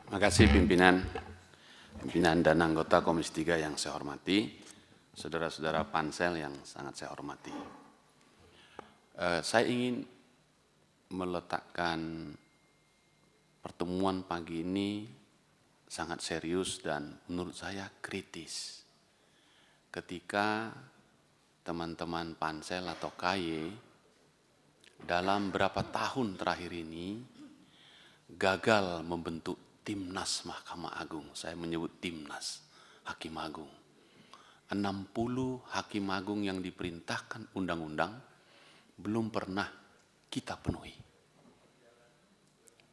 Makasih pimpinan dan anggota Komisi 3 yang saya hormati, saudara-saudara pansel yang sangat saya hormati. Saya ingin meletakkan pertemuan pagi ini sangat serius dan menurut saya kritis. Ketika teman-teman pansel atau KY dalam berapa tahun terakhir ini gagal membentuk Timnas Mahkamah Agung. Saya menyebut Timnas Hakim Agung. 60 Hakim Agung yang diperintahkan undang-undang belum pernah kita penuhi.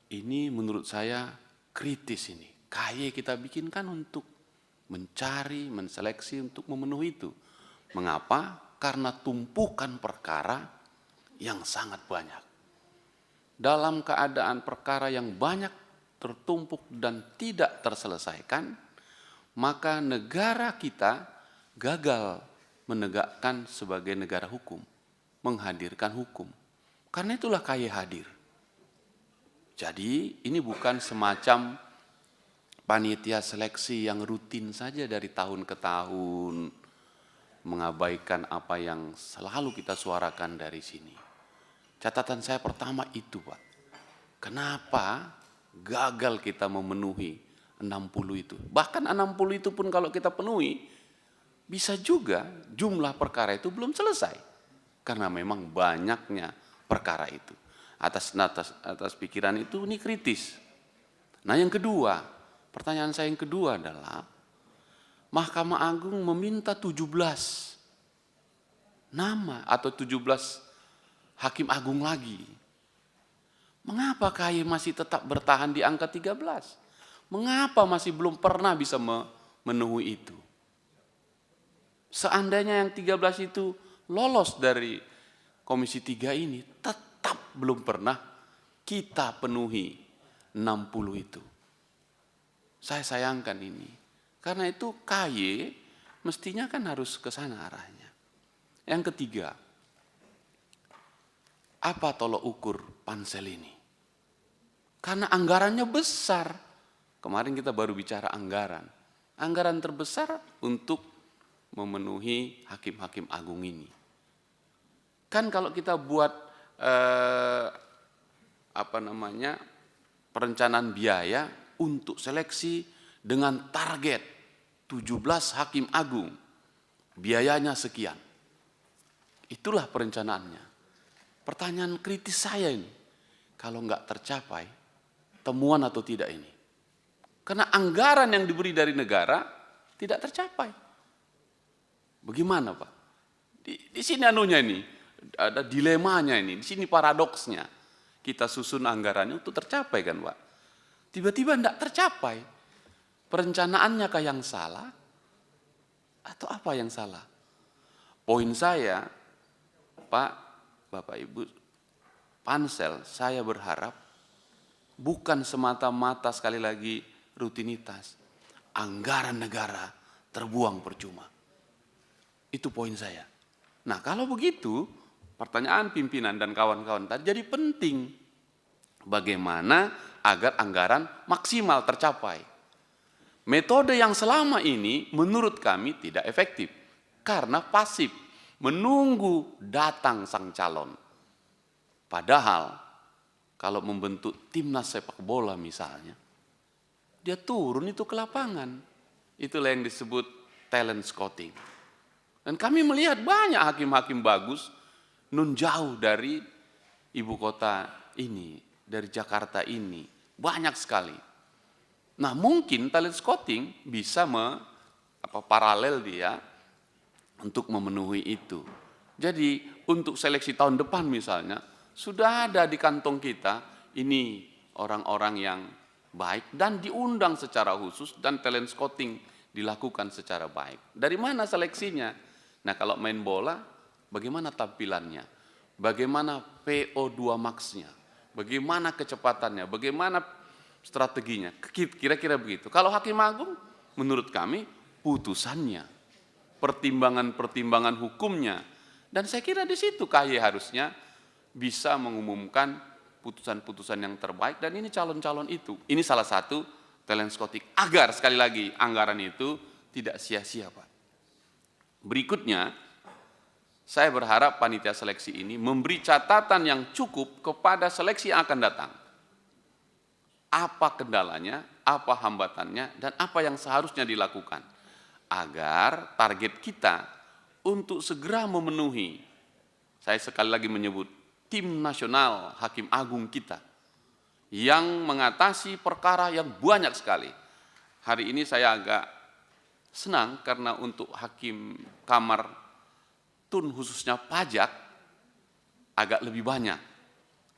Ini menurut saya kritis ini. KY kita bikinkan untuk mencari, menseleksi untuk memenuhi itu. Mengapa? Karena tumpukan perkara yang sangat banyak. Dalam keadaan perkara yang banyak tertumpuk dan tidak terselesaikan, maka negara kita gagal menegakkan sebagai negara hukum, menghadirkan hukum. Karena itulah KY hadir. Jadi ini bukan semacam panitia seleksi yang rutin saja dari tahun ke tahun, mengabaikan apa yang selalu kita suarakan dari sini. Catatan saya pertama itu, Pak. Kenapa gagal kita memenuhi 60 itu? Bahkan 60 itu pun kalau kita penuhi, bisa juga jumlah perkara itu belum selesai. Karena memang banyaknya perkara itu. Atas pikiran itu ini kritis. Nah yang kedua, pertanyaan saya yang kedua adalah, Mahkamah Agung meminta 17 nama atau 17 Hakim Agung lagi. Mengapa KY masih tetap bertahan di angka 13? Mengapa masih belum pernah bisa memenuhi itu? Seandainya yang 13 itu lolos dari Komisi 3 ini, tetap belum pernah kita penuhi 60 itu. Saya sayangkan ini. Karena itu KY mestinya kan harus ke sana arahnya. Yang ketiga, apa tolok ukur pansel ini? Karena anggarannya besar. Kemarin kita baru bicara anggaran. Anggaran terbesar untuk memenuhi hakim-hakim agung ini. Kan kalau kita buat perencanaan biaya untuk seleksi dengan target 17 hakim agung, biayanya sekian. Itulah perencanaannya. Pertanyaan kritis saya ini, kalau nggak tercapai, temuan atau tidak ini? Karena anggaran yang diberi dari negara tidak tercapai. Bagaimana, Pak? Di sini anunya ini, ada dilemanya ini, di sini paradoksnya. Kita susun anggarannya untuk tercapai kan, Pak? Tiba-tiba tidak tercapai. Perencanaannya kah yang salah? Atau apa yang salah? Poin saya, Pak, Bapak Ibu pansel, saya berharap bukan semata-mata sekali lagi rutinitas. Anggaran negara terbuang percuma. Itu poin saya. Nah kalau begitu, pertanyaan pimpinan dan kawan-kawan tadi jadi penting. Bagaimana agar anggaran maksimal tercapai. Metode yang selama ini menurut kami tidak efektif. Karena pasif, menunggu datang sang calon. Padahal kalau membentuk timnas sepak bola misalnya, dia turun itu ke lapangan. Itulah yang disebut talent scouting. Dan kami melihat banyak hakim-hakim bagus nun jauh dari ibu kota ini, dari Jakarta ini. Banyak sekali. Nah mungkin talent scouting bisa paralel dia untuk memenuhi itu. Jadi untuk seleksi tahun depan misalnya, sudah ada di kantong kita, ini orang-orang yang baik dan diundang secara khusus dan talent scouting dilakukan secara baik. Dari mana seleksinya? Nah kalau main bola, bagaimana tampilannya? Bagaimana PO2 max-nya? Bagaimana kecepatannya? Bagaimana strateginya? Kira-kira begitu. Kalau Hakim Agung, menurut kami, putusannya, pertimbangan-pertimbangan hukumnya. Dan saya kira di situ KY harusnya bisa mengumumkan putusan-putusan yang terbaik, dan ini calon-calon itu. Ini salah satu teleskotik, agar sekali lagi anggaran itu tidak sia-sia, Pak. Berikutnya, saya berharap panitia seleksi ini memberi catatan yang cukup kepada seleksi yang akan datang. Apa kendalanya, apa hambatannya, dan apa yang seharusnya dilakukan. Agar target kita untuk segera memenuhi, saya sekali lagi menyebut, tim nasional Hakim Agung kita, yang mengatasi perkara yang banyak sekali. Hari ini saya agak senang karena untuk Hakim Kamar Tun khususnya pajak agak lebih banyak.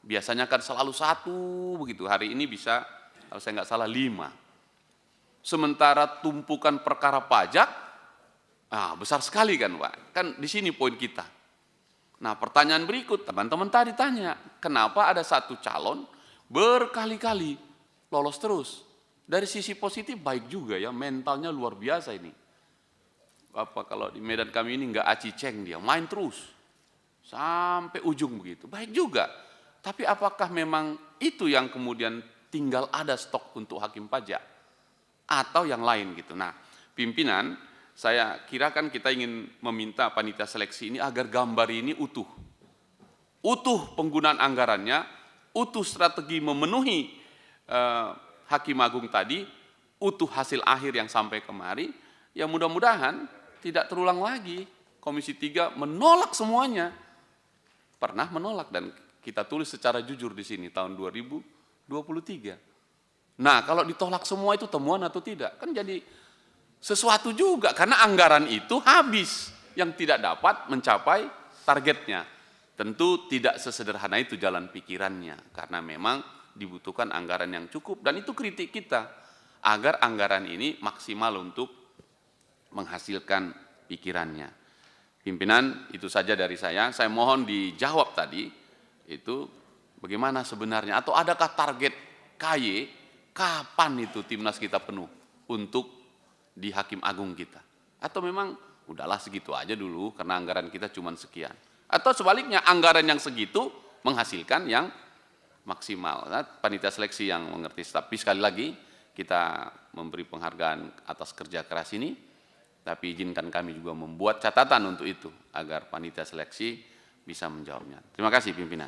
Biasanya kan selalu 1 begitu, hari ini bisa kalau saya nggak salah 5. Sementara tumpukan perkara pajak besar sekali kan, Pak. Kan di sini poin kita. Nah, pertanyaan berikut, teman-teman tadi tanya, kenapa ada satu calon berkali-kali lolos terus? Dari sisi positif baik juga ya, mentalnya luar biasa ini. Bapak kalau di Medan kami ini nggak aciceng dia, main terus sampai ujung begitu, baik juga. Tapi apakah memang itu yang kemudian tinggal ada stok untuk hakim pajak atau yang lain gitu? Nah, pimpinan, saya kira kan kita ingin meminta panitia seleksi ini agar gambar ini utuh penggunaan anggarannya, utuh strategi memenuhi Hakim Agung tadi, utuh hasil akhir yang sampai kemari, ya mudah-mudahan tidak terulang lagi. Komisi 3 menolak semuanya. Pernah menolak dan kita tulis secara jujur di sini tahun 2023. Nah, kalau ditolak semua itu temuan atau tidak? Kan jadi sesuatu juga, karena anggaran itu habis yang tidak dapat mencapai targetnya. Tentu tidak sesederhana itu jalan pikirannya, karena memang dibutuhkan anggaran yang cukup, dan itu kritik kita, agar anggaran ini maksimal untuk menghasilkan pikirannya. Pimpinan, itu saja dari saya mohon dijawab tadi, itu bagaimana sebenarnya, atau adakah target KY, kapan itu Timnas kita penuh untuk di Hakim Agung kita, atau memang udahlah segitu aja dulu karena anggaran kita cuma sekian, atau sebaliknya anggaran yang segitu menghasilkan yang maksimal. Nah, panitia seleksi yang mengerti. Tapi sekali lagi kita memberi penghargaan atas kerja keras ini, tapi izinkan kami juga membuat catatan untuk itu agar panitia seleksi bisa menjawabnya. Terima kasih pimpinan.